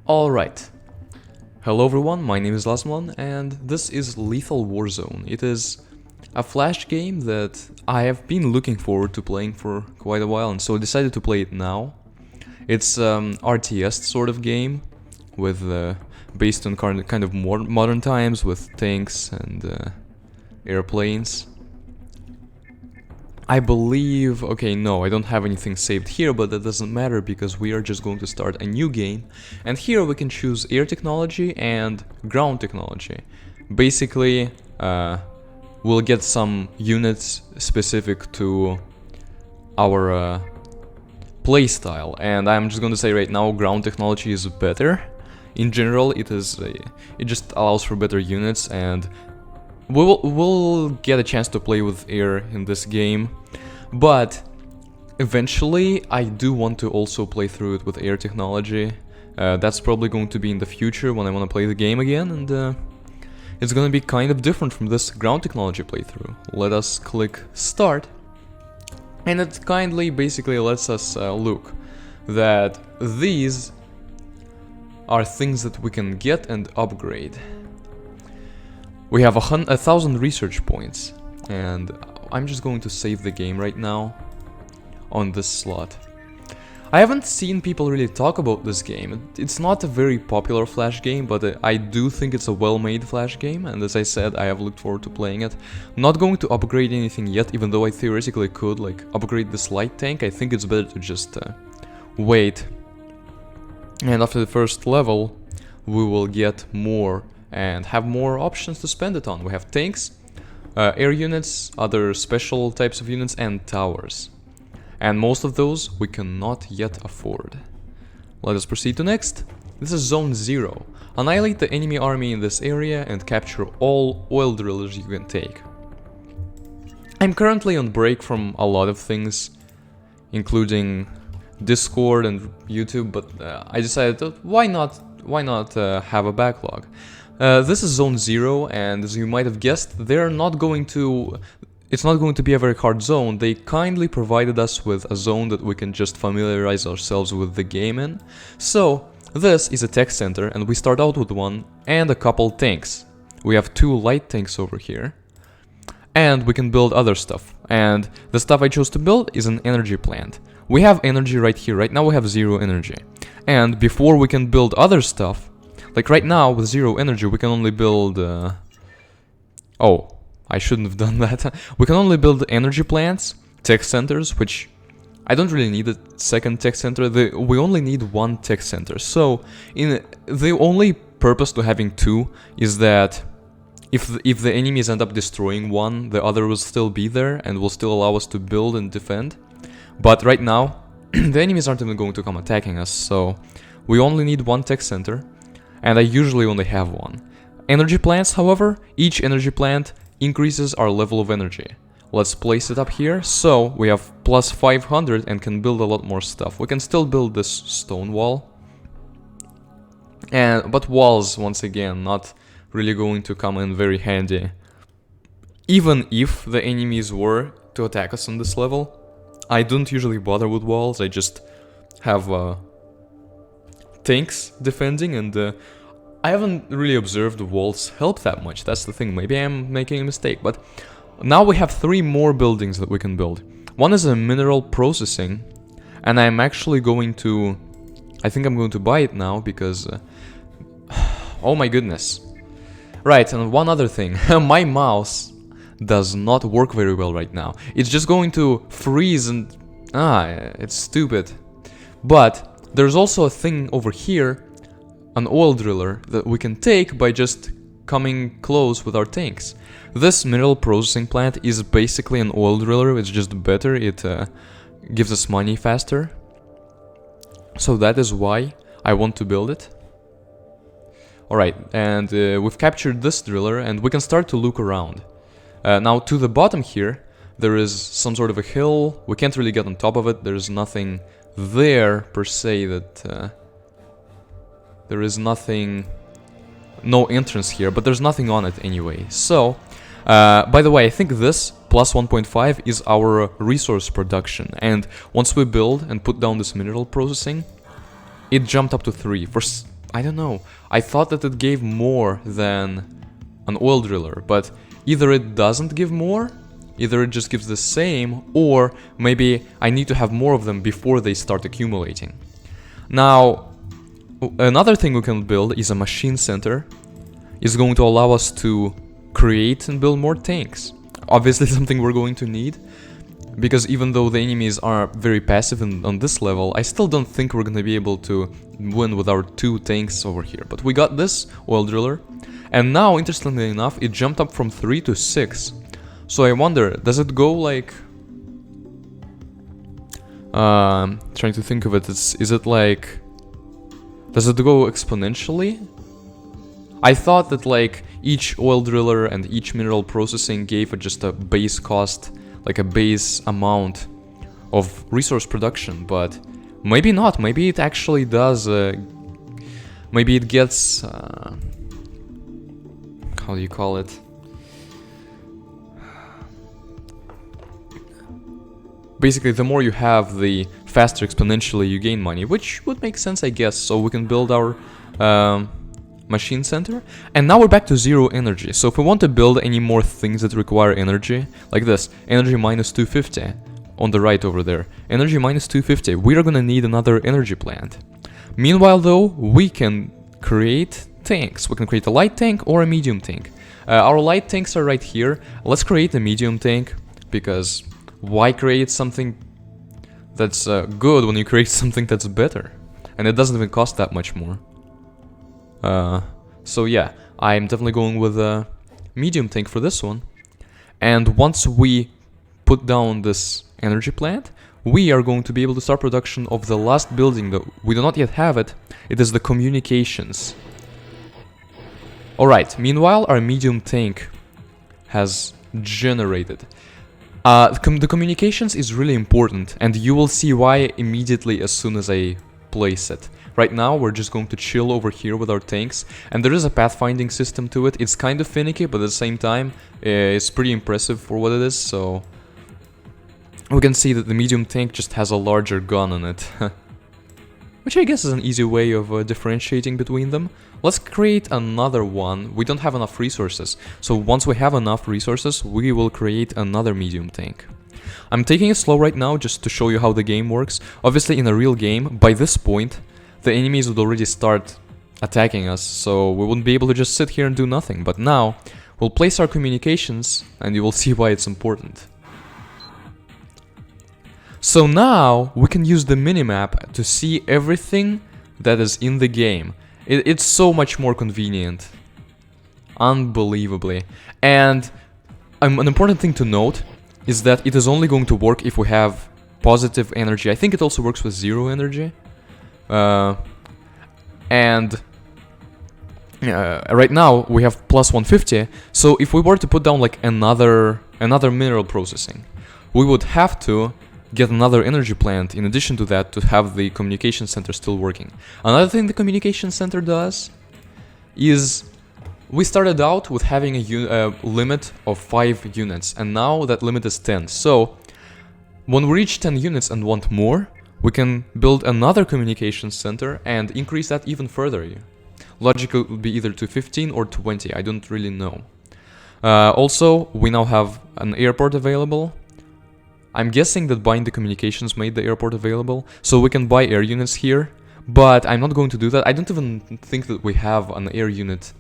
Alright. Hello everyone, my name is Lasmalon and this is Lethal Warzone. It is a flash game that I have been looking forward to playing for quite a while, and so I decided to play it now. It's RTS sort of game with based on kind of more modern times with tanks and airplanes. I believe, okay, no, I don't have anything saved here, but that doesn't matter because we are just going to start a new game. And here we can choose air technology and ground technology. Basically, we'll get some units specific to our playstyle. And I'm just going to say right now, ground technology is better. In general, it just allows for better units, and we'll get a chance to play with air in this game, but eventually I do want to also play through it with air technology. That's probably going to be in the future when I want to play the game again, and it's going to be kind of different from this ground technology playthrough. Let us click start, and it kindly basically lets us look that these are things that we can get and upgrade. We have 1,000 research points, and I'm just going to save the game right now on this slot. I haven't seen people really talk about this game. It's not a very popular Flash game, but I do think it's a well-made Flash game, and as I said, I have looked forward to playing it. I'm not going to upgrade anything yet, even though I theoretically could, like, upgrade this light tank. I think it's better to just wait. And after the first level, we will get more and have more options to spend it on. We have tanks, air units, other special types of units, and towers. And most of those we cannot yet afford. Let us proceed to next. This is Zone 0. Annihilate the enemy army in this area and capture all oil drillers you can take. I'm currently on break from a lot of things, including Discord and YouTube, but I decided that why not have a backlog. This is Zone 0, and as you might have guessed, it's not going to be a very hard zone. They kindly provided us with a zone that we can just familiarize ourselves with the game in. So, this is a tech center, and we start out with one and a couple tanks. We have 2 light tanks over here, and we can build other stuff. And the stuff I chose to build is an energy plant. We have energy right here. Right now we have 0 energy. And before we can build other stuff, like right now, with 0 energy, we can only build... Oh, I shouldn't have done that. We can only build energy plants, tech centers, which I don't really need a second tech center. We only need 1 tech center. So, the only purpose to having 2 is that if the enemies end up destroying one, the other will still be there and will still allow us to build and defend. But right now, the enemies aren't even going to come attacking us, so we only need 1 tech center. And I usually only have 1. Energy plants, however, each energy plant increases our level of energy. Let's place it up here, so we have plus 500 and can build a lot more stuff. We can still build this stone wall. But walls, once again, not really going to come in very handy. Even if the enemies were to attack us on this level, I don't usually bother with walls. I just have tanks defending, and I haven't really observed the walls help that much. That's the thing. Maybe I'm making a mistake, but now we have 3 more buildings that we can build. One is a mineral processing, and I'm actually going to... I think I'm going to buy it now because... oh my goodness. Right, and one other thing. My mouse does not work very well right now. It's just going to freeze and... it's stupid. But there's also a thing over here, an oil driller, that we can take by just coming close with our tanks. This mineral processing plant is basically an oil driller, it's just better, it gives us money faster. So that is why I want to build it. Alright, and we've captured this driller, and we can start to look around. Now to the bottom here, there is some sort of a hill. We can't really get on top of it, there's nothing there per se that... there is nothing... no entrance here, but there's nothing on it anyway. So, by the way, I think this plus 1.5 is our resource production. And once we build and put down this mineral processing, it jumped up to 3. I don't know. I thought that it gave more than an oil driller, but either it doesn't give more, either it just gives the same, or maybe I need to have more of them before they start accumulating. Now, another thing we can build is a machine center. It's going to allow us to create and build more tanks. Obviously something we're going to need, because even though the enemies are very passive on this level, I still don't think we're gonna be able to win with our 2 tanks over here. But we got this oil driller, and now, interestingly enough, it jumped up from 3 to 6. So I wonder, does it go like... trying to think of it, is it like... Does it go exponentially? I thought that like each oil driller and each mineral processing gave just a base cost, like a base amount of resource production, but maybe not. Maybe it actually does. Maybe it gets. How do you call it? Basically, the more you have, the faster exponentially you gain money, which would make sense, I guess. So we can build our machine center, and now we're back to 0 energy. So if we want to build any more things that require energy, like this, energy minus 250 on the right over there, energy minus 250, we are gonna need another energy plant. Meanwhile though, we can create tanks. We can create a light tank or a medium tank. Our light tanks are right here. Let's create a medium tank, because why create something that's good when you create something that's better? And it doesn't even cost that much more. So yeah, I'm definitely going with a medium tank for this one. And once we put down this energy plant, we are going to be able to start production of the last building that we do not yet have it. It is the communications. Alright, meanwhile our medium tank has generated. The communications is really important, and you will see why immediately as soon as I place it. Right now we're just going to chill over here with our tanks, and there is a pathfinding system to it. It's kind of finicky, but at the same time it's pretty impressive for what it is. So we can see that the medium tank just has a larger gun on it. Which I guess is an easy way of differentiating between them. Let's create another one. We don't have enough resources, so once we have enough resources, we will create another medium tank. I'm taking it slow right now just to show you how the game works. Obviously in a real game, by this point, the enemies would already start attacking us, so we wouldn't be able to just sit here and do nothing. But now, we'll place our communications, and you will see why it's important. So now, we can use the minimap to see everything that is in the game. It's so much more convenient. Unbelievably. And an important thing to note is that it is only going to work if we have positive energy. I think it also works with 0 energy. And right now we have plus 150, so if we were to put down like another mineral processing, we would have to get another energy plant in addition to that to have the communication center still working. Another thing the communication center does is we started out with having a limit of 5 units, and now that limit is 10. So when we reach 10 units and want more, we can build another communication center and increase that even further. Logic would be either to 15 or 20, I don't really know. Also, we now have an airport available. I'm guessing that buying the communications made the airport available, so we can buy air units here, but I'm not going to do that. I don't even think that we have an air unit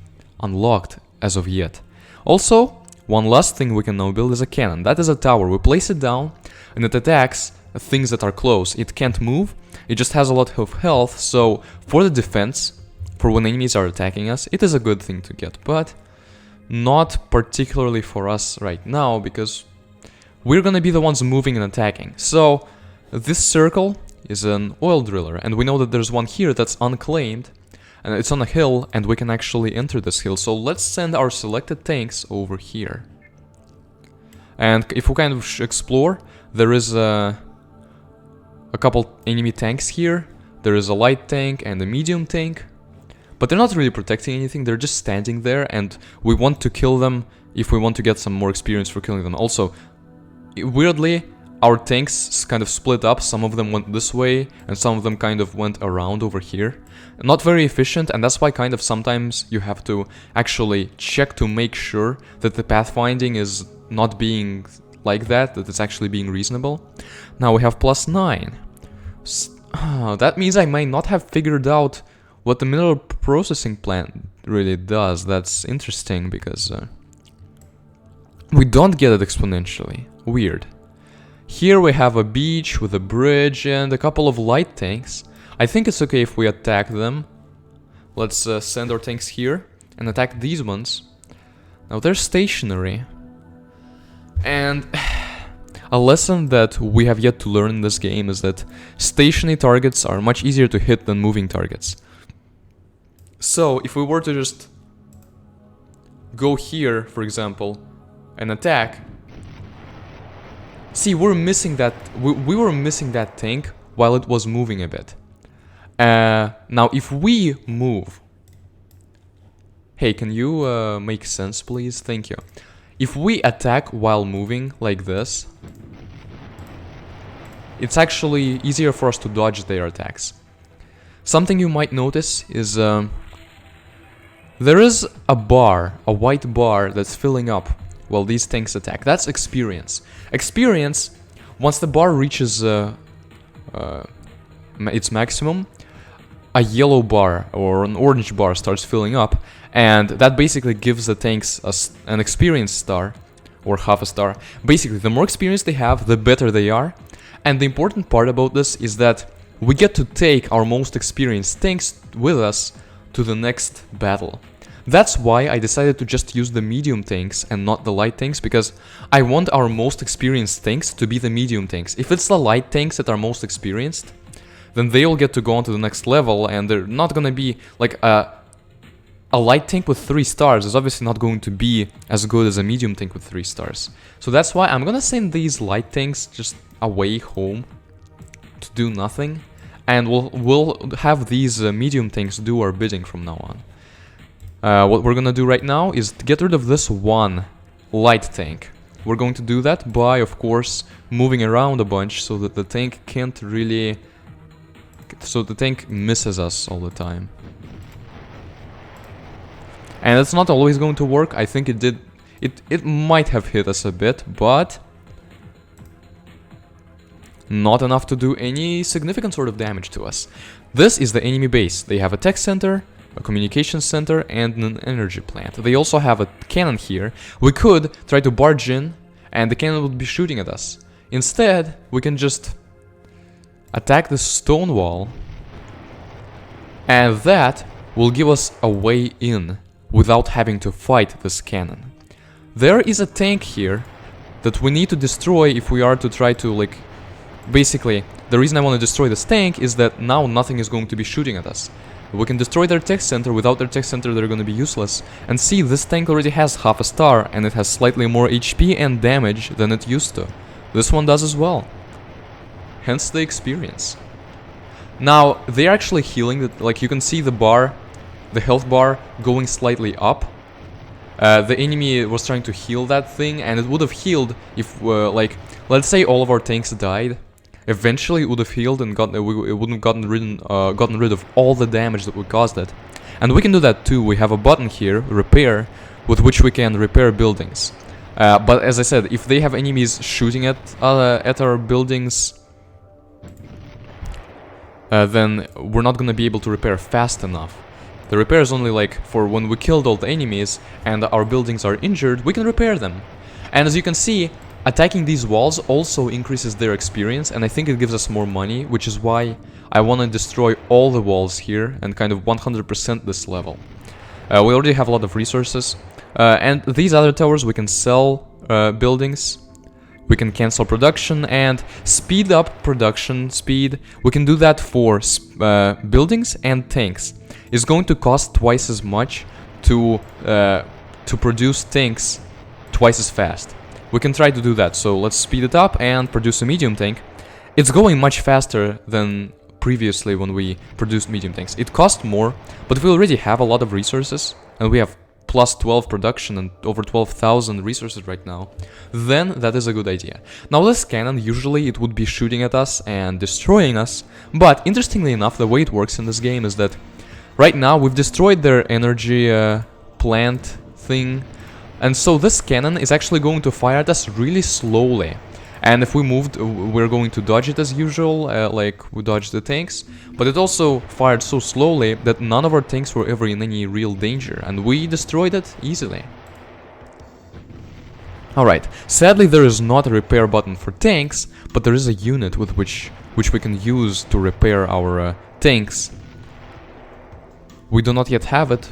unlocked as of yet. Also, one last thing we can now build is a cannon. That is a tower. We place it down and it attacks things that are close. It can't move, it just has a lot of health, so for the defense, for when enemies are attacking us, it is a good thing to get, but not particularly for us right now, because we're gonna be the ones moving and attacking. So this circle is an oil driller, and we know that there's one here that's unclaimed, and it's on a hill, and we can actually enter this hill. So let's send our selected tanks over here. And if we kind of explore, there is a couple enemy tanks here. There is a light tank and a medium tank, but they're not really protecting anything, they're just standing there, and we want to kill them if we want to get some more experience for killing them. Also, weirdly, our tanks kind of split up. Some of them went this way, and some of them kind of went around over here. Not very efficient, and that's why kind of sometimes you have to actually check to make sure that the pathfinding is not being like that it's actually being reasonable. Now we have +9. That means I may not have figured out what the mineral processing plant really does. That's interesting because we don't get it exponentially. Weird. Here we have a beach with a bridge and a couple of light tanks. I think it's okay if we attack them. Let's send our tanks here and attack these ones. Now they're stationary. And a lesson that we have yet to learn in this game is that stationary targets are much easier to hit than moving targets. So if we were to just go here, for example, and attack, see, we're missing that. We were missing that tank while it was moving a bit. Now, if we move, hey, can you make sense, please? Thank you. If we attack while moving like this, it's actually easier for us to dodge their attacks. Something you might notice is there is a bar, a white bar that's filling up while these tanks attack. That's experience. Experience, once the bar reaches its maximum, a yellow bar or an orange bar starts filling up, and that basically gives the tanks an experience star or half a star. Basically, the more experience they have, the better they are. And the important part about this is that we get to take our most experienced tanks with us to the next battle. That's why I decided to just use the medium tanks and not the light tanks, because I want our most experienced tanks to be the medium tanks. If it's the light tanks that are most experienced, then they'll get to go on to the next level, and they're not gonna be like a light tank with 3 stars is obviously not going to be as good as a medium tank with 3 stars. So that's why I'm gonna send these light tanks just away home to do nothing, and we'll have these medium tanks do our bidding from now on. What we're gonna do right now is to get rid of this one light tank. We're going to do that by, of course, moving around a bunch so that the tank can't really... so the tank misses us all the time. And it's not always going to work. I think it did... It might have hit us a bit, but... not enough to do any significant sort of damage to us. This is the enemy base. They have a tech center, a communication center, and an energy plant. They also have a cannon here. We could try to barge in, and the cannon would be shooting at us. Instead, we can just attack the stone wall, and that will give us a way in without having to fight this cannon. There is a tank here that we need to destroy if we are to try to, like... basically, the reason I want to destroy this tank is that now nothing is going to be shooting at us. We can destroy their tech center. Without their tech center, they're going to be useless. And see, this tank already has half a star, and it has slightly more HP and damage than it used to. This one does as well. Hence the experience. Now, they're actually healing. Like, you can see the bar, the health bar, going slightly up. The enemy was trying to heal that thing, and it would have healed if, like, let's say all of our tanks died. Eventually, it would have healed and it wouldn't have gotten rid of all the damage that we caused it. And we can do that too. We have a button here, repair, with which we can repair buildings. But as I said, if they have enemies shooting at our buildings, then we're not gonna be able to repair fast enough. The repair is only like for when we killed all the enemies and our buildings are injured, we can repair them. And as you can see, attacking these walls also increases their experience, and I think it gives us more money, which is why I want to destroy all the walls here and kind of 100% this level. We already have a lot of resources, and these other towers we can sell buildings, we can cancel production and speed up production speed. We can do that for buildings and tanks. It's going to cost twice as much to produce tanks twice as fast. We can try to do that, so let's speed it up and produce a medium tank. It's going much faster than previously when we produced medium tanks. It cost more, but we already have a lot of resources, and we have plus 12 production and over 12,000 resources right now, then that is a good idea. Now this cannon, usually it would be shooting at us and destroying us, but interestingly enough, the way it works in this game is that right now we've destroyed their energy plant thing, and so this cannon is actually going to fire at us really slowly. And if we moved, we're going to dodge it as usual, like we dodged the tanks. But it also fired so slowly that none of our tanks were ever in any real danger, and we destroyed it easily. Alright, sadly there is not a repair button for tanks, but there is a unit with which we can use to repair our tanks. We do not yet have it,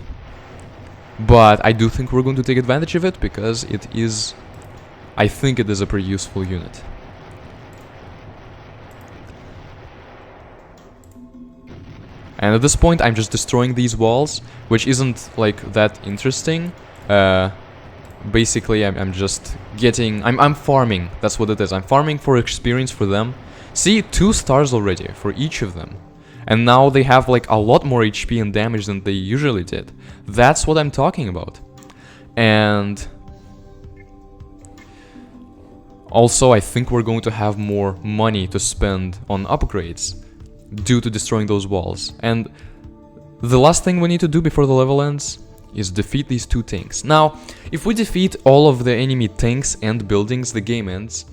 but I do think we're going to take advantage of it, because it is... I think it is a pretty useful unit. And at this point I'm just destroying these walls, which isn't like that interesting. Basically I'm just getting... I'm farming, that's what it is. I'm farming for experience for them. See, 2 stars already for each of them. And now they have like a lot more HP and damage than they usually did. That's what I'm talking about. And... also, I think we're going to have more money to spend on upgrades due to destroying those walls. And the last thing we need to do before the level ends is defeat these 2 tanks. Now, if we defeat all of the enemy tanks and buildings, the game ends.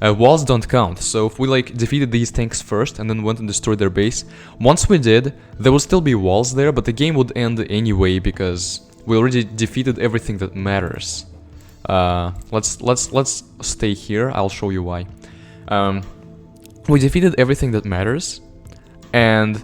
Walls don't count, so if we like defeated these tanks first and then went and destroyed their base, once we did, there will still be walls there, but the game would end anyway because we already defeated everything that matters. Let's stay here. I'll show you why. We defeated everything that matters, and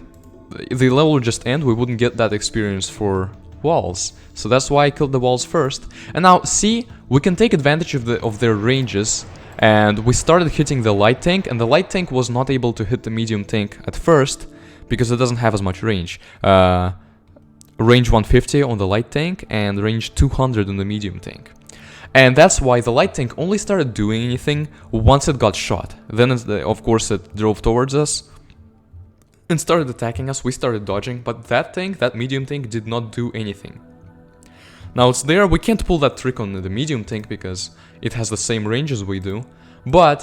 the level would just end. We wouldn't get that experience for walls, so that's why I killed the walls first. And now, see, we can take advantage of their ranges, and we started hitting the light tank, and the light tank was not able to hit the medium tank at first because it doesn't have as much range. Range 150 on the light tank and range 200 on the medium tank. And that's why the light tank only started doing anything once it got shot. Then, of course, it drove towards us and started attacking us. We started dodging, but that tank, that medium tank, did not do anything. Now it's there. We can't pull that trick on the medium tank because it has the same range as we do. But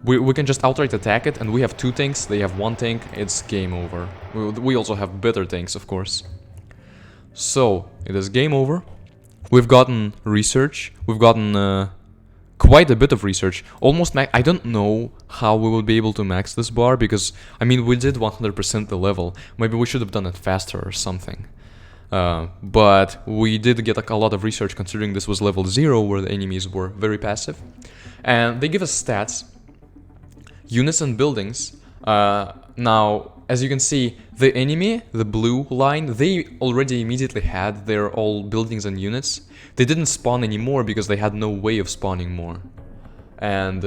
we can just outright attack it, and we have 2 tanks, they have 1 tank, it's game over. We also have better tanks, of course. So, it is game over. We've gotten research, we've gotten quite a bit of research, almost I don't know how we will be able to max this bar, because, I mean, we did 100% the level, maybe we should have done it faster or something. But we did get a lot of research considering this was level 0, where the enemies were very passive. And they give us stats, units and buildings. Now, as you can see, the enemy, the blue line, they already immediately had their all buildings and units. They didn't spawn anymore because they had no way of spawning more. And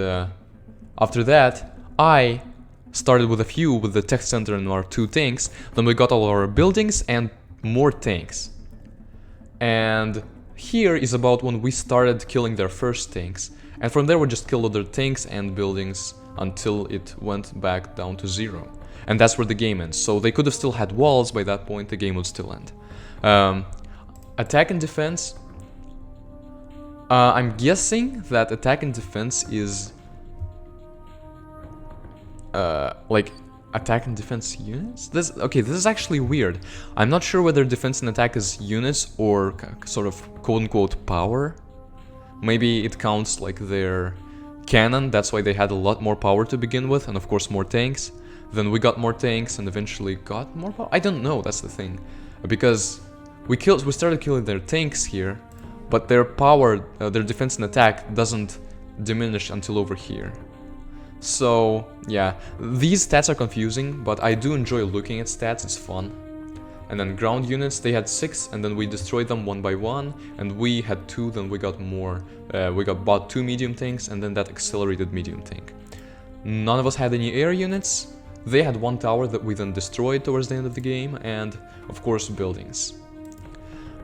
after that, I started with a few, with the tech center and our 2 tanks. Then we got all our buildings and more tanks. And here is about when we started killing their first tanks. And from there we just killed other tanks and buildings until it went back down to 0. And that's where the game ends. So they could have still had walls by that point, the game would still end. Attack and defense. I'm guessing that attack and defense is... like, attack and defense units? Okay, this is actually weird. I'm not sure whether defense and attack is units or sort of quote-unquote power. Maybe it counts like their cannon, that's why they had a lot more power to begin with, and of course more tanks. Then we got more tanks and eventually got more power. I don't know, that's the thing. Because we started killing their tanks here, but their power, their defense and attack doesn't diminish until over here. So, yeah, these stats are confusing, but I do enjoy looking at stats, it's fun. And then ground units, they had 6, and then we destroyed them 1 by 1, and we had 2, then we got more. We bought 2 medium tanks, and then that accelerated medium tank. None of us had any air units. They had 1 tower that we then destroyed towards the end of the game, and of course buildings.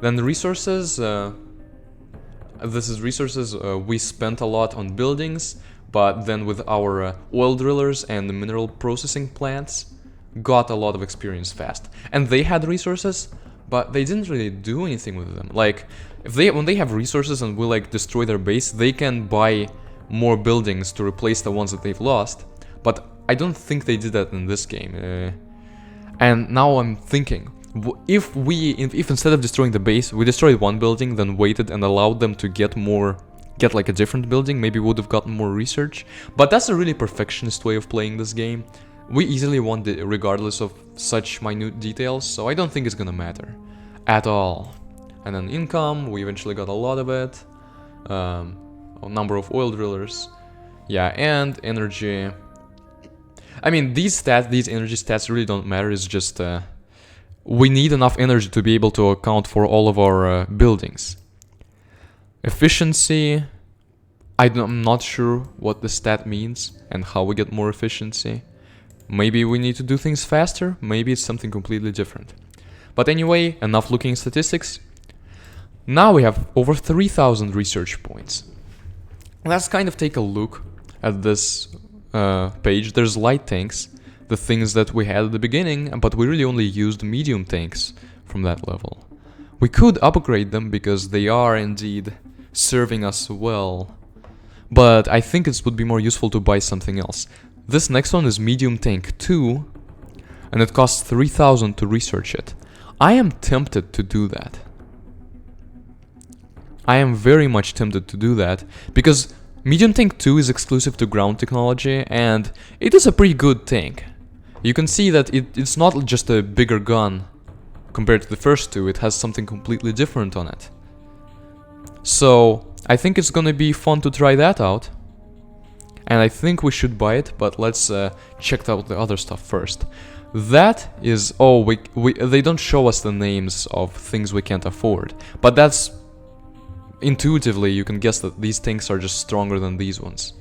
Then the resources, this is resources, we spent a lot on buildings, but then with our oil drillers and the mineral processing plants, got a lot of experience fast. And they had resources, but they didn't really do anything with them. Like, when they have resources and we like destroy their base, they can buy more buildings to replace the ones that they've lost. But I don't think they did that in this game. And now I'm thinking, if instead of destroying the base, we destroyed one building, then waited and allowed them to get like a different building, maybe we would have gotten more research. But that's a really perfectionist way of playing this game. We easily won regardless of such minute details, so I don't think it's gonna matter at all. And then income, we eventually got a lot of it. A number of oil drillers. Yeah, and energy. I mean, these energy stats really don't matter, it's just we need enough energy to be able to account for all of our buildings. Efficiency, I'm not sure what the stat means and how we get more efficiency. Maybe we need to do things faster, maybe it's something completely different. But anyway, enough looking at statistics. Now we have over 3,000 research points. Let's kind of take a look at this page. There's light tanks, the things that we had at the beginning, but we really only used medium tanks from that level. We could upgrade them because they are indeed serving us well, but I think it would be more useful to buy something else. This next one is medium tank 2, and it costs 3,000 to research it. I am tempted to do that. I am very much tempted to do that, because medium tank 2 is exclusive to ground technology, and it is a pretty good tank. You can see that it's not just a bigger gun compared to the first two, it has something completely different on it. So, I think it's gonna be fun to try that out. And I think we should buy it, but let's check out the other stuff first. That is... oh, they don't show us the names of things we can't afford. But that's... intuitively, you can guess that these tanks are just stronger than these ones.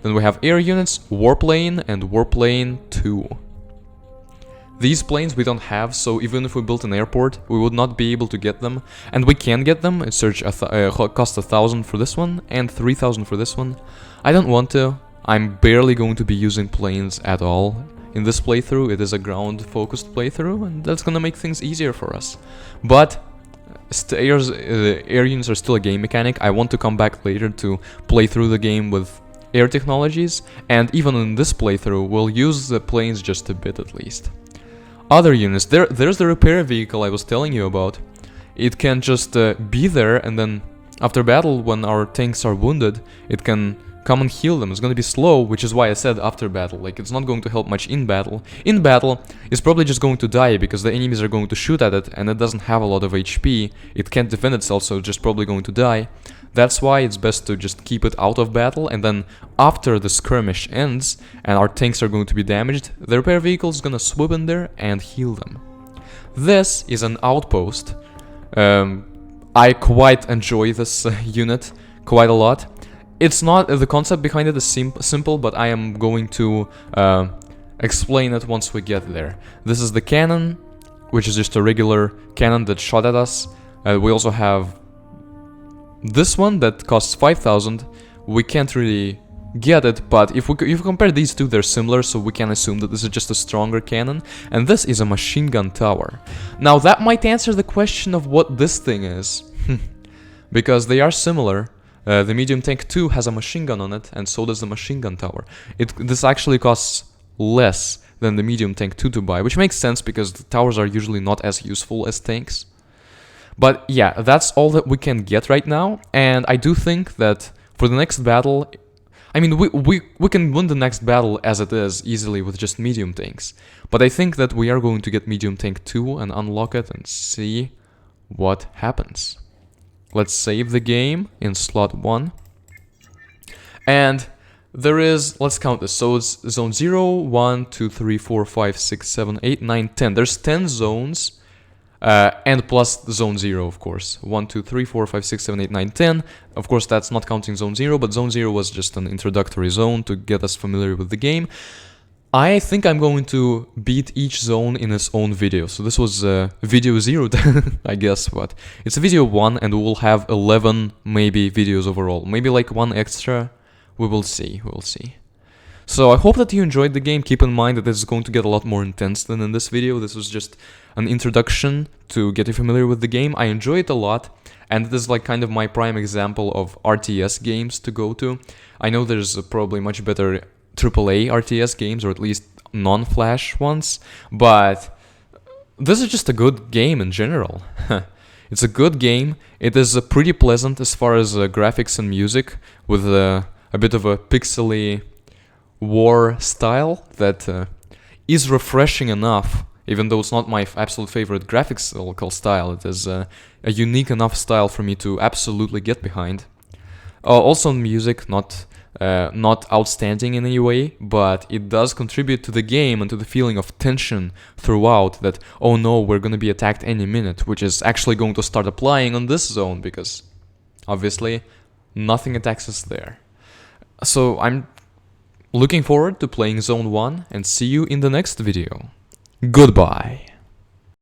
Then we have air units, warplane, and warplane 2. These planes we don't have, so even if we built an airport, we would not be able to get them. And we can get them, it costs 1,000 for this one, and 3,000 for this one. I don't want to. I'm barely going to be using planes at all in this playthrough. It is a ground-focused playthrough, and that's gonna make things easier for us. But air units are still a game mechanic. I want to come back later to play through the game with air technologies, and even in this playthrough, we'll use the planes just a bit at least. Other units, there's the repair vehicle I was telling you about. It can just be there, and then after battle, when our tanks are wounded, it can come and heal them. It's gonna be slow, which is why I said after battle. Like, it's not going to help much in battle. In battle, it's probably just going to die because the enemies are going to shoot at it, and it doesn't have a lot of HP. It can't defend itself, so it's just probably going to die. That's why it's best to just keep it out of battle, and then after the skirmish ends and our tanks are going to be damaged, the repair vehicle is gonna swoop in there and heal them. This is an outpost. I quite enjoy this unit quite a lot. It's not... the concept behind it is simple, but I am going to explain it once we get there. This is the cannon, which is just a regular cannon that shot at us. We also have this one that costs 5,000. We can't really get it, but if you compare these two, they're similar, so we can assume that this is just a stronger cannon. And this is a machine gun tower. Now that might answer the question of what this thing is, because they are similar. The medium tank 2 has a machine gun on it, and so does the machine gun tower. This actually costs less than the medium tank 2 to buy, which makes sense because the towers are usually not as useful as tanks. But yeah, that's all that we can get right now, and I do think that for the next battle... I mean, we can win the next battle as it is easily with just medium tanks. But I think that we are going to get medium tank 2 and unlock it and see what happens. Let's save the game in slot 1. And there is, let's count this. So it's zone 0, 1, 2, 3, 4, 5, 6, 7, 8, 9, 10. There's 10 zones. And plus zone 0, of course. 1, 2, 3, 4, 5, 6, 7, 8, 9, 10. Of course, that's not counting zone 0, but zone 0 was just an introductory zone to get us familiar with the game. I think I'm going to beat each zone in its own video. So this was video 0, I guess, but it's video 1, and we will have 11 maybe videos overall. Maybe like one extra. We will see, we'll see. So I hope that you enjoyed the game. Keep in mind that this is going to get a lot more intense than in this video. This was just an introduction to get you familiar with the game. I enjoy it a lot, and this is like kind of my prime example of RTS games to go to. I know there's probably much better AAA RTS games, or at least non-Flash ones, but this is just a good game in general. It's a good game. It is pretty pleasant as far as graphics and music, with a bit of a pixely war style that is refreshing enough, even though it's not my absolute favorite graphical style. It is a unique enough style for me to absolutely get behind. Also music, not outstanding in any way, but it does contribute to the game and to the feeling of tension throughout, that, oh no, we're gonna be attacked any minute, which is actually going to start applying on this zone, because obviously nothing attacks us there. So I'm looking forward to playing Zone 1, and see you in the next video. Goodbye.